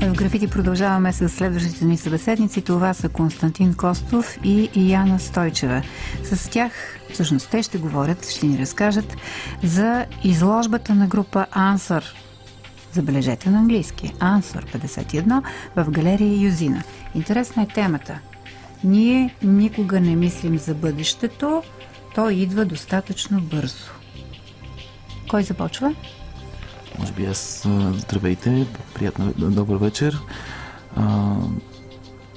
В Графити продължаваме с следващите ни събеседници. Това са Константин Костов и Яна Стойчева. С тях, всъщност те ще говорят, ще ни разкажат за изложбата на група Answer. Забележете на английски. Answer 51 в галерия Юзина. Интересна е темата. Ние никога не мислим за бъдещето, то идва достатъчно бързо. Кой започва? Може би аз. Здравейте, приятна, добър вечер.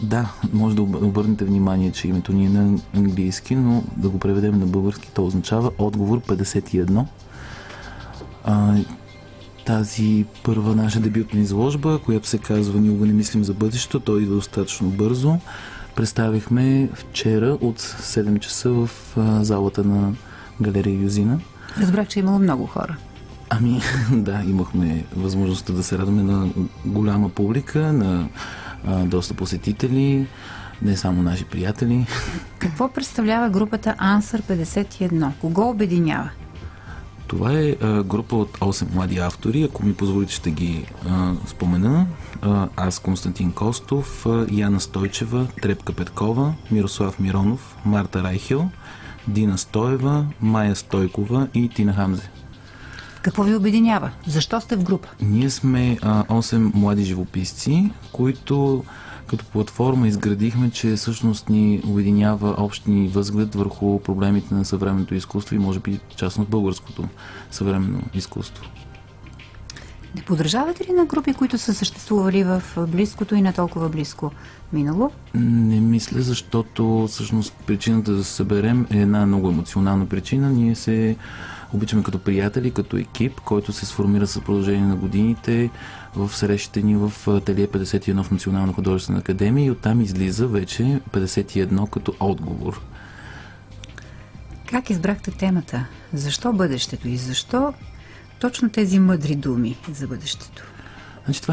Да, може да обърнете внимание, че името ни е на английски, но да го преведем на български, то означава отговор 51. Тази първа наша дебютна изложба, която се казва "Никога не мислим за бъдещето, то идва достатъчно бързо", представихме вчера от 7 часа в залата на галерия Юзина. Разбрах, че е имало много хора. Да, имахме възможността да се радваме на голяма публика, на доста посетители, не само наши приятели. Какво представлява групата Answer 51? Кого обединява? Това е група от 8 млади автори. Ако ми позволите, ще ги спомена. Аз, Константин Костов, Яна Стойчева, Трепка Петкова, Мирослав Миронов, Марта Райхел, Дина Стоева, Майя Стойкова и Тина Хамзе. Какво ви обединява? Защо сте в група? Ние сме 8 млади живописци, които като платформа изградихме, че всъщност ни обединява общ ни възглед върху проблемите на съвременното изкуство и може би частно българското съвременно изкуство. Не подражавате ли на групи, които са съществували в близкото и не толкова близко минало? Не мисля, защото всъщност причината да се съберем е една много емоционална причина. Ние се обичаме като приятели, като екип, който се сформира с продължение на годините в срещите ни в ателие 51 в Национална художествена академия и оттам излиза вече 51 като отговор. Как избрахте темата? Защо бъдещето и защо точно тези мъдри думи за бъдещето?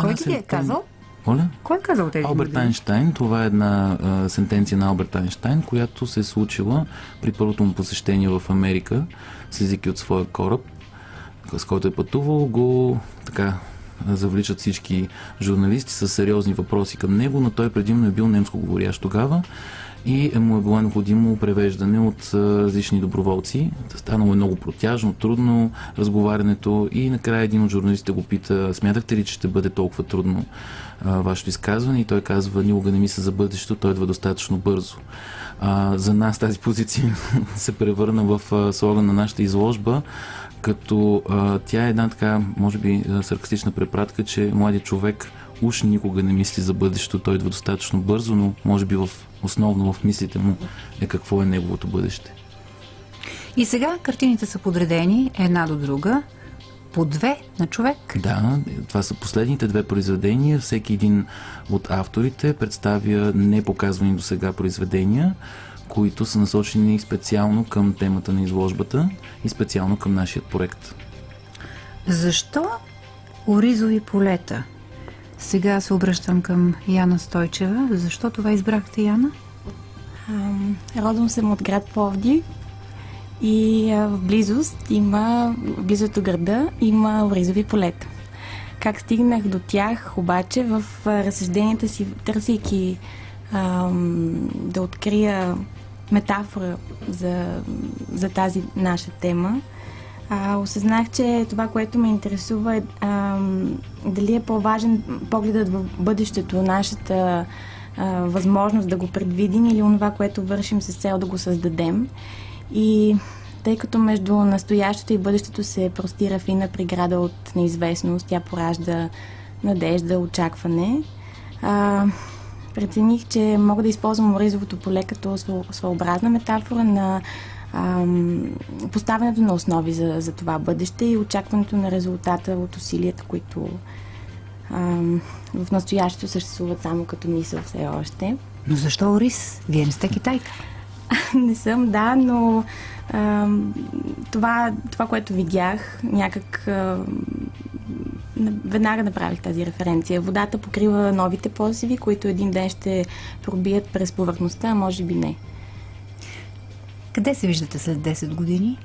Кой ги е казал? Моля? Кой е казал тези Алберт Айнщайн. Това е една сентенция на Алберт Айнщайн, която се е случила при първото му посещение в Америка, слизайки от своя кораб, с който е пътувал, го така завличат всички журналисти с сериозни въпроси към него, но той предимно е бил немско говорящ тогава и му е било необходимо превеждане от различни доброволци. Станало е много протяжно, трудно разговарянето и накрая един от журналистите го пита: "Смятахте ли, че ще бъде толкова трудно вашето изказване?" И той казва: "Никога не мисля за бъдещето, той идва достатъчно бързо." За нас тази позиция се превърна в слоган на нашата изложба, като тя е една така, може би, саркастична препратка, че младият човек уж никога не мисли за бъдещето, той идва достатъчно бързо, но може би основно в мислите му е какво е неговото бъдеще. И сега картините са подредени една до друга, по две на човек. Да, това са последните две произведения. Всеки един от авторите представя непоказвани до сега произведения, които са насочени специално към темата на изложбата и специално към нашия проект. Защо оризови полета? Сега се обръщам към Яна Стойчева. Защо това избрахте, Яна? Родом съм от град Пловдив и в близо до града има оризови полета. Как стигнах до тях, обаче, в разсъжденията си, търсейки да открия метафора за тази наша тема, осъзнах, че това, което ме интересува е дали е по-важен погледът в бъдещето, нашата възможност да го предвидим или онова, което вършим с цел да го създадем. И тъй като между настоящето и бъдещето се простира фина преграда от неизвестност, тя поражда надежда, очакване, прецених, че мога да използвам оризовото поле като своеобразна метафора на поставянето на основи за това бъдеще и очакването на резултата от усилията, които в настоящето съществуват само като мисъл все още. Но защо ориз? Вие не сте китайка. Не съм, да, но това, което видях, някак веднага направих тази референция. Водата покрива новите посеви, които един ден ще пробият през повърхността, а може би не. Къде се виждате след 10 години?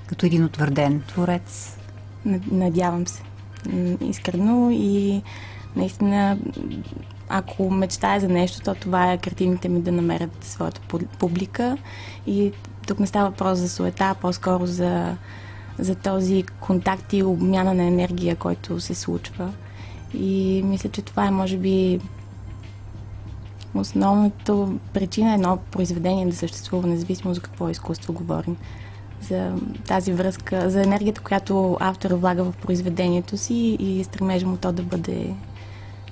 Като един утвърден творец? Надявам се. Искрено и наистина, ако мечтая за нещо, то това е картините ми да намерят своята публика. И тук не става въпрос за суета, а по-скоро за този контакт и обмяна на енергия, който се случва. И мисля, че това е, може би, основната причина едно произведение да съществува, независимо за какво изкуство говорим. За тази връзка, за енергията, която автора влага в произведението си и стремежа му то да бъде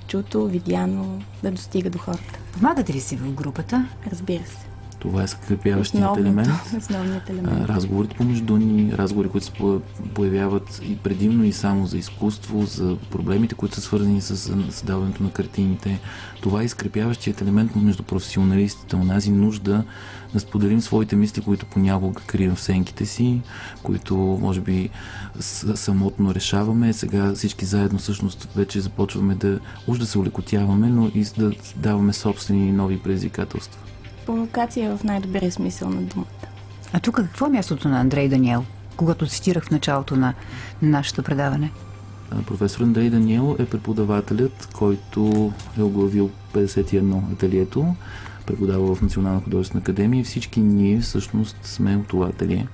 чуто, видяно, да достига до хората. Помагате ли си в групата? Разбира се. Това е скрепяващият елемент. Основният елемент. Разговорите помежду ни, разговори, които се появяват и предимно и само за изкуство, за проблемите, които са свързани с създаването на картините. Това е изкрепяващият елемент между професионалистите, онази нужда да споделим своите мисли, които понякога крием в сенките си, които може би самотно решаваме. Сега всички заедно всъщност вече започваме да се улекотяваме, но и да даваме собствени нови предизвикателства. Провокация в най-добрия смисъл на думата. А тук какво е мястото на Андрей Даниел, когато цитирах в началото на нашето предаване? Професор Андрей Даниел е преподавателят, който е оглавил 51 ателието, преподава в Национална художествена академия и всички ние всъщност сме от това ателие.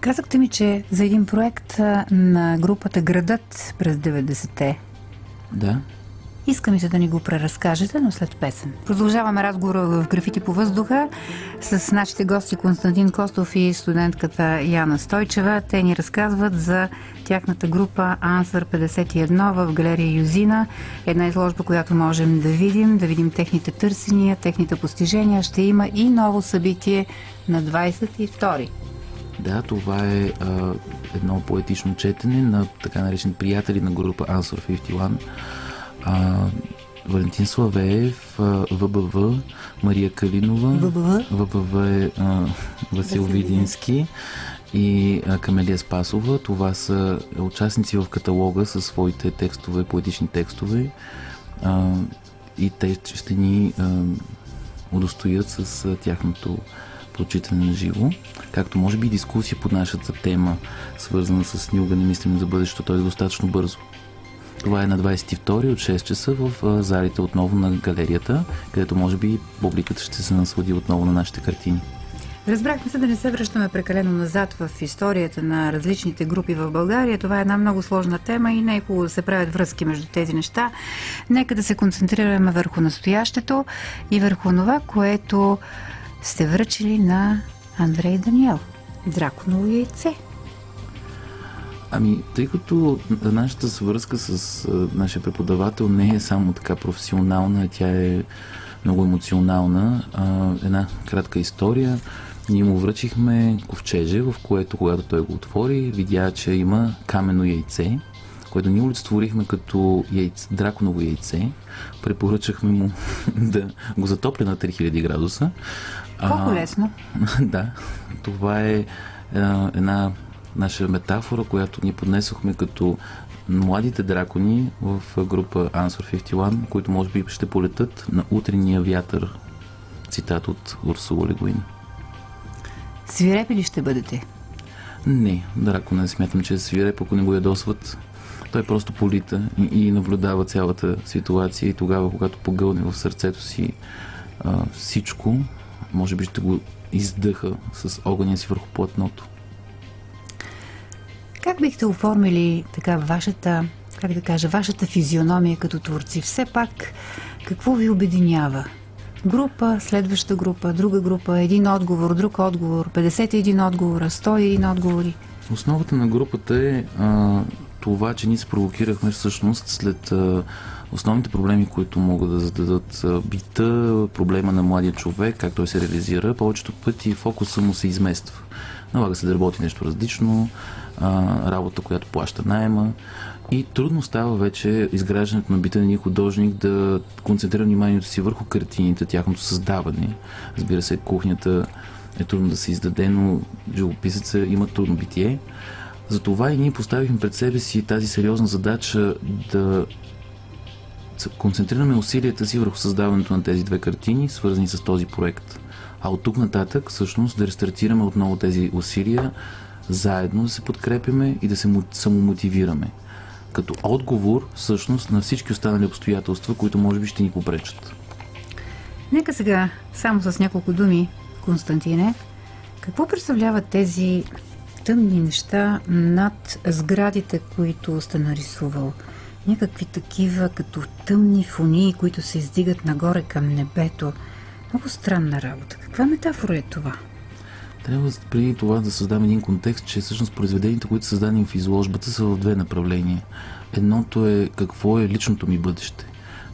Казахте ми, че за един проект на групата Градът през 90-те. Да. Искам и да ни го преразкажете, но след песен. Продължаваме разговора в Графити по въздуха с нашите гости Константин Костов и студентката Яна Стойчева. Те ни разказват за тяхната група Answer 51 в галерия Юзина. Една изложба, която можем да видим техните търсения, техните постижения. Ще има и ново събитие на 22-ри. Да, това е едно поетично четене на така наречени приятели на група Answer 51. Валентин Славеев, ВБВ, Мария Калинова, ВБВ е Васил Видински и Камелия Спасова. Това са участници в каталога със своите текстове, поетични текстове, и те ще ни удостоят с тяхното прочитане на живо, както може би дискусия по нашата тема, свързана с Никога не мислим за бъдещето, той е достатъчно бързо. Това е на 22-ри от 6 часа в залите отново на галерията, където може би публиката ще се наслади отново на нашите картини. Разбрахме се да не се връщаме прекалено назад в историята на различните групи в България. Това е една много сложна тема и не е хубаво да се правят връзки между тези неща. Нека да се концентрираме върху настоящето и върху това, което сте връчили на Андрей Даниел. Драконово яйце. Тъй като нашата свързка с нашия преподавател не е само така професионална, тя е много емоционална. Една кратка история. Ние му връчихме ковчеже, в което, когато той го отвори, видя, че има каменно яйце, което ние олицетворихме като драконово яйце. Препоръчахме му да го затопля на 3000 градуса. Колко лесно. Да, това е една наша метафора, която ни поднесохме като младите дракони в група Answer 51, които може би ще полетат на утрения вятър. Цитат от Урсула Ле Гуин. Свирепи ли ще бъдете? Не, дракона не смятам, че е свиреп, ако не го ядосват. Той просто полита и наблюдава цялата ситуация и тогава, когато погълне в сърцето си всичко, може би ще го издъха с огъня си върху платното. Как бихте оформили така вашата физиономия като творци? Все пак, какво ви обединява? Група, следваща група, друга група, един отговор, друг отговор, 51 отговора, 101 отговори. Основата на групата е това, че ние се провокирахме всъщност след основните проблеми, които могат да зададат бита, проблема на младия човек, как той се реализира. Повечето пъти фокуса му се измества. Налага се да работи нещо различно, работа, която плаща наема. И трудно става вече изграждането на бита на един художник да концентрира вниманието си върху картините, тяхното създаване. Разбира се, кухнята е трудно да се издаде, но живописеца има трудно битие. Затова и ние поставихме пред себе си тази сериозна задача да концентрираме усилията си върху създаването на тези две картини, свързани с този проект. А от тук нататък всъщност да рестартираме отново тези усилия, заедно да се подкрепяме и да се самомотивираме. като отговор всъщност на всички останали обстоятелства, които може би ще ни попречат. Нека сега, само с няколко думи, Константине, какво представляват тези тъмни неща над сградите, които сте нарисувал? Някакви такива като тъмни фунии, които се издигат нагоре към небето. Много странна работа. Каква метафора е това? Трябва преди това да създам един контекст, че всъщност произведенията, които са създадени в изложбата, са в две направления. Едното е какво е личното ми бъдеще.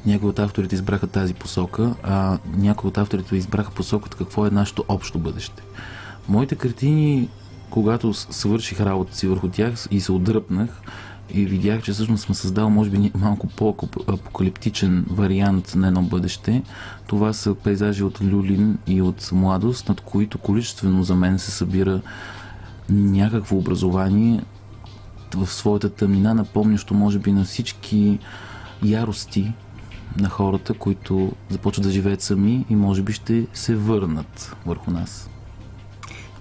Някои от авторите избраха тази посока, а някои от авторите избраха посоката какво е нашето общо бъдеще. Моите картини, когато свърших работа си върху тях и се отдръпнах и видях, че всъщност съм създал може би малко по-апокалиптичен вариант на едно бъдеще, това са пейзажи от Люлин и от Младост, над които количествено за мен се събира някакво образование в своята тъмнина, напомнящо може би на всички ярости на хората, които започват да живеят сами и може би ще се върнат върху нас.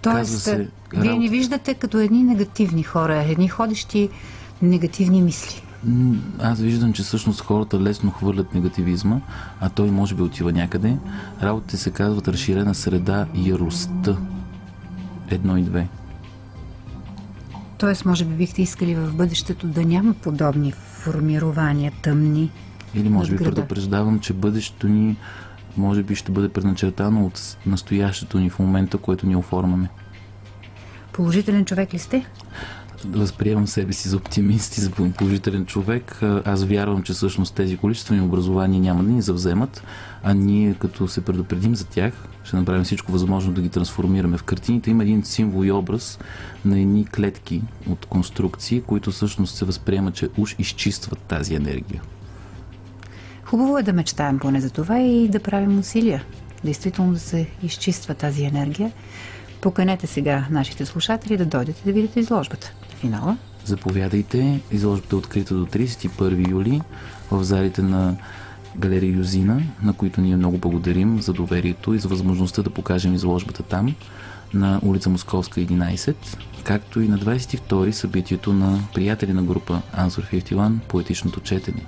Тоест, вие ни виждате като едни негативни хора, едни ходещи негативни мисли. Аз виждам, че всъщност хората лесно хвърлят негативизма, а той може би отива някъде. Работите се казват разширена среда и яростта. 1 и 2. Тоест, може би бихте искали в бъдещето да няма подобни формирования, тъмни. Или може би предупреждавам, че бъдещето ни може би ще бъде предначертано от настоящето ни в момента, което ни оформяме. Положителен човек ли сте? Възприемам себе си за оптимист и за положителен човек. Аз вярвам, че всъщност тези количествени образования няма да ни завземат, а ние като се предупредим за тях, ще направим всичко възможно да ги трансформираме в картините. Има един символ и образ на едни клетки от конструкции, които всъщност се възприемат, че уж изчистват тази енергия. Хубаво е да мечтаем поне за това и да правим усилия. Действително да се изчиства тази енергия. Поканете сега нашите слушатели да дойдете да видите изложбата. Финала. Заповядайте. Изложбата е открита до 31 юли в залите на галерия Юзина, на които ние много благодарим за доверието и за възможността да покажем изложбата там, на улица Московска 11, както и на 22 събитието на приятели на група Answer 51, поетичното четене.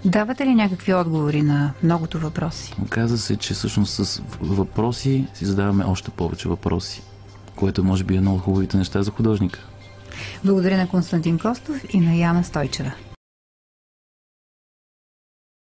Давате ли някакви отговори на многото въпроси? Оказва се, че всъщност с въпроси си задаваме още повече въпроси, което може би е едно от хубавите неща за художника. Благодаря на Константин Костов и на Яна Стойчева.